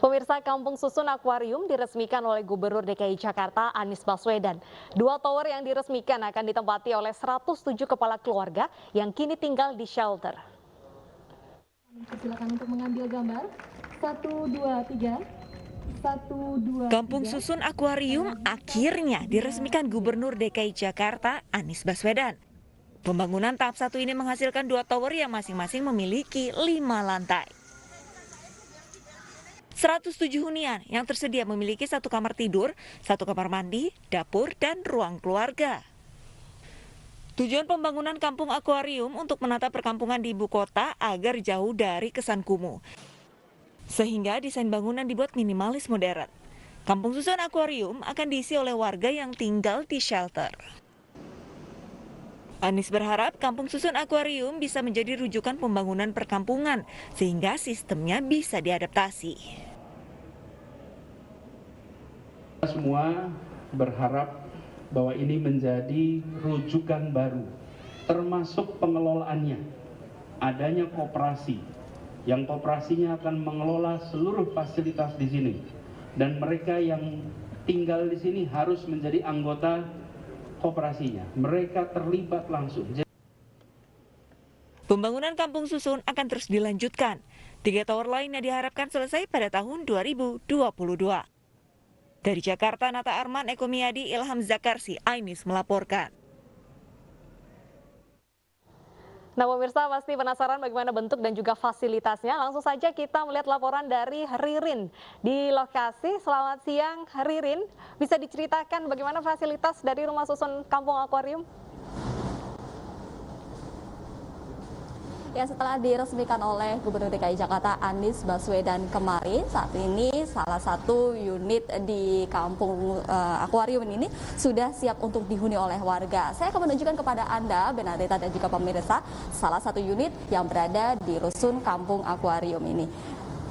Pemirsa, Kampung Susun Akuarium diresmikan oleh Gubernur DKI Jakarta Anies Baswedan. 2 tower yang diresmikan akan ditempati oleh 107 kepala keluarga yang kini tinggal di shelter. Silakan untuk mengambil gambar. 1, 2, 3. 1, 2, Kampung Susun Akuarium akhirnya diresmikan Gubernur DKI Jakarta Anies Baswedan. Pembangunan tahap 1 ini menghasilkan 2 tower yang masing-masing memiliki 5 lantai. 107 hunian yang tersedia memiliki 1 kamar tidur, 1 kamar mandi, dapur, dan ruang keluarga. Tujuan pembangunan Kampung Akuarium untuk menata perkampungan di ibu kota agar jauh dari kesan kumuh. Sehingga desain bangunan dibuat minimalis modern. Kampung Susun Akuarium akan diisi oleh warga yang tinggal di shelter. Anies berharap Kampung Susun Akuarium bisa menjadi rujukan pembangunan perkampungan sehingga sistemnya bisa diadaptasi. Semua berharap bahwa ini menjadi rujukan baru, termasuk pengelolaannya. Adanya koperasi, yang koperasinya akan mengelola seluruh fasilitas di sini. Dan mereka yang tinggal di sini harus menjadi anggota koperasinya. Mereka terlibat langsung. Pembangunan Kampung Susun akan terus dilanjutkan. 3 tower lainnya diharapkan selesai pada tahun 2022. Dari Jakarta, Nata Arman, Eko Miyadi, Ilham Zakarsi, Anies melaporkan. Nah, pemirsa pasti penasaran bagaimana bentuk dan juga fasilitasnya. Langsung saja kita melihat laporan dari Ririn di lokasi. Selamat siang, Ririn. Bisa diceritakan bagaimana fasilitas dari Rumah Susun Kampung Akuarium? Ya, setelah diresmikan oleh Gubernur DKI Jakarta Anies Baswedan kemarin, saat ini salah satu unit di Kampung Akuarium ini sudah siap untuk dihuni oleh warga. Saya akan menunjukkan kepada Anda, Benadeta dan juga pemirsa, salah satu unit yang berada di Rusun Kampung Akuarium ini.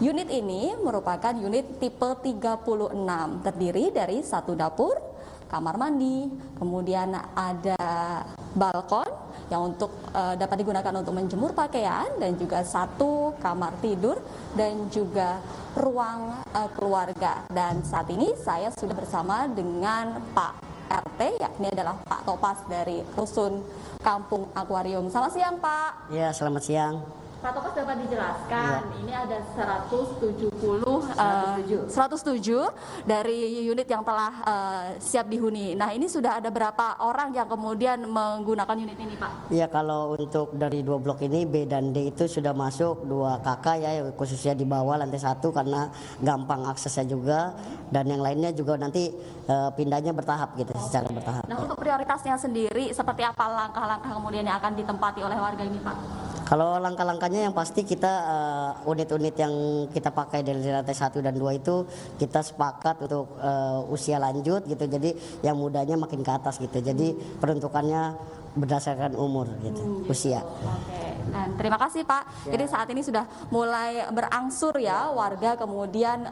Unit ini merupakan unit tipe 36, terdiri dari 1 dapur, kamar mandi, kemudian ada balkon yang dapat digunakan untuk menjemur pakaian, dan juga 1 kamar tidur dan juga ruang keluarga. Dan saat ini saya sudah bersama dengan Pak RT, yakni adalah Pak Topas dari Rusun Kampung Akuarium. Selamat siang, Pak. Ya, selamat siang. Pak Topas, dapat dijelaskan, ini ada 107 dari unit yang telah siap dihuni. Nah, ini sudah ada berapa orang yang kemudian menggunakan unit ini, Pak? Ya, kalau untuk dari 2 blok ini B dan D itu sudah masuk 2 kakak ya, khususnya di bawah lantai 1 karena gampang aksesnya juga, dan yang lainnya juga nanti pindahnya bertahap gitu, secara bertahap. Nah, untuk prioritasnya sendiri seperti apa langkah-langkah kemudian yang akan ditempati oleh warga ini, Pak? Kalau langkah-langkahnya yang pasti kita unit-unit yang kita pakai dari lantai 1 dan 2 itu kita sepakat untuk usia lanjut gitu. Jadi yang mudanya makin ke atas gitu. Jadi peruntukannya berdasarkan umur gitu, usia. Oke. Dan terima kasih, Pak. Jadi saat ini sudah mulai berangsur ya warga kemudian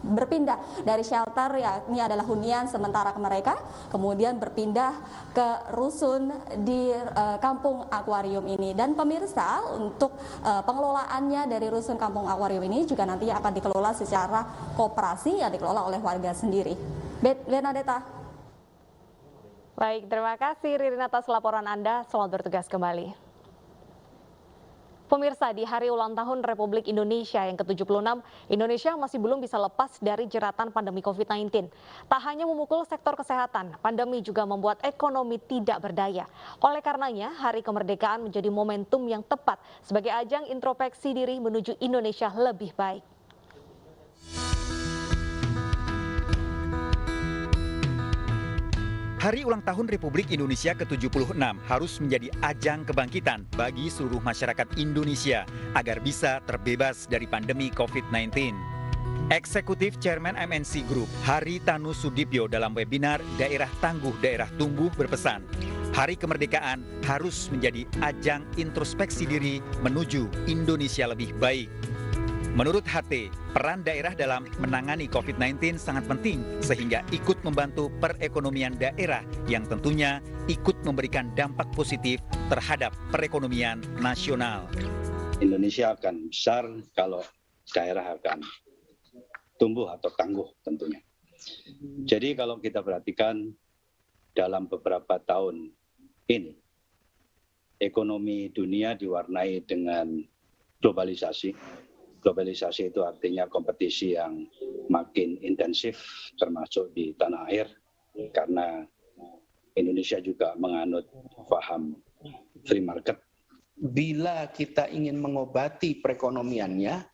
berpindah dari shelter, yakni adalah hunian sementara ke mereka, kemudian berpindah ke rusun di Kampung Akuarium ini. Dan pemirsa, untuk pengelolaannya dari rusun Kampung Akuarium ini juga nanti akan dikelola secara koperasi yang dikelola oleh warga sendiri. Benadeta. Baik, terima kasih Ririn atas laporan Anda. Selamat bertugas kembali. Pemirsa, di hari ulang tahun Republik Indonesia yang ke-76, Indonesia masih belum bisa lepas dari jeratan pandemi COVID-19. Tak hanya memukul sektor kesehatan, pandemi juga membuat ekonomi tidak berdaya. Oleh karenanya, Hari Kemerdekaan menjadi momentum yang tepat sebagai ajang introspeksi diri menuju Indonesia lebih baik. Hari ulang tahun Republik Indonesia ke-76 harus menjadi ajang kebangkitan bagi seluruh masyarakat Indonesia agar bisa terbebas dari pandemi COVID-19. Eksekutif Chairman MNC Group, Hari Tanu Sudibyo dalam webinar Daerah Tangguh Daerah Tumbuh berpesan, Hari Kemerdekaan harus menjadi ajang introspeksi diri menuju Indonesia lebih baik. Menurut HT, peran daerah dalam menangani COVID-19 sangat penting sehingga ikut membantu perekonomian daerah yang tentunya ikut memberikan dampak positif terhadap perekonomian nasional. Indonesia akan besar kalau daerah akan tumbuh atau tangguh tentunya. Jadi kalau kita perhatikan dalam beberapa tahun ini, ekonomi dunia diwarnai dengan globalisasi. Globalisasi itu artinya kompetisi yang makin intensif termasuk di tanah air karena Indonesia juga menganut paham free market. Bila kita ingin mengobati perekonomiannya,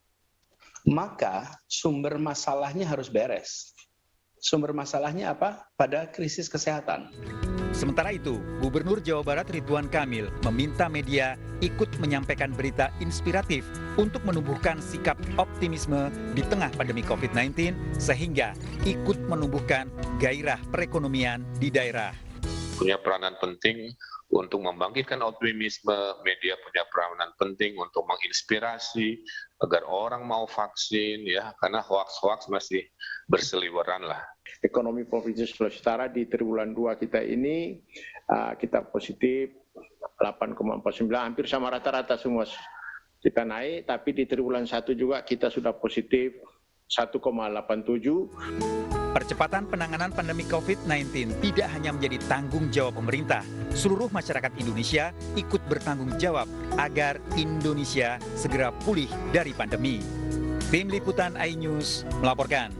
maka sumber masalahnya harus beres. Sumber masalahnya apa? Pada krisis kesehatan. Sementara itu, Gubernur Jawa Barat Ridwan Kamil meminta media ikut menyampaikan berita inspiratif untuk menumbuhkan sikap optimisme di tengah pandemi COVID-19 sehingga ikut menumbuhkan gairah perekonomian di daerah. Punya peranan penting untuk membangkitkan optimisme, media punya peranan penting untuk menginspirasi agar orang mau vaksin, ya, karena hoaks-hoaks masih berseliweran lah. Ekonomi Provinsi Sulawesi Utara di triwulan 2 kita ini kita positif 8,49, hampir sama rata-rata semua kita naik, tapi di triwulan 1 juga kita sudah positif 1,87. Percepatan penanganan pandemi COVID-19 tidak hanya menjadi tanggung jawab pemerintah. Seluruh masyarakat Indonesia ikut bertanggung jawab agar Indonesia segera pulih dari pandemi. Tim Liputan iNews melaporkan.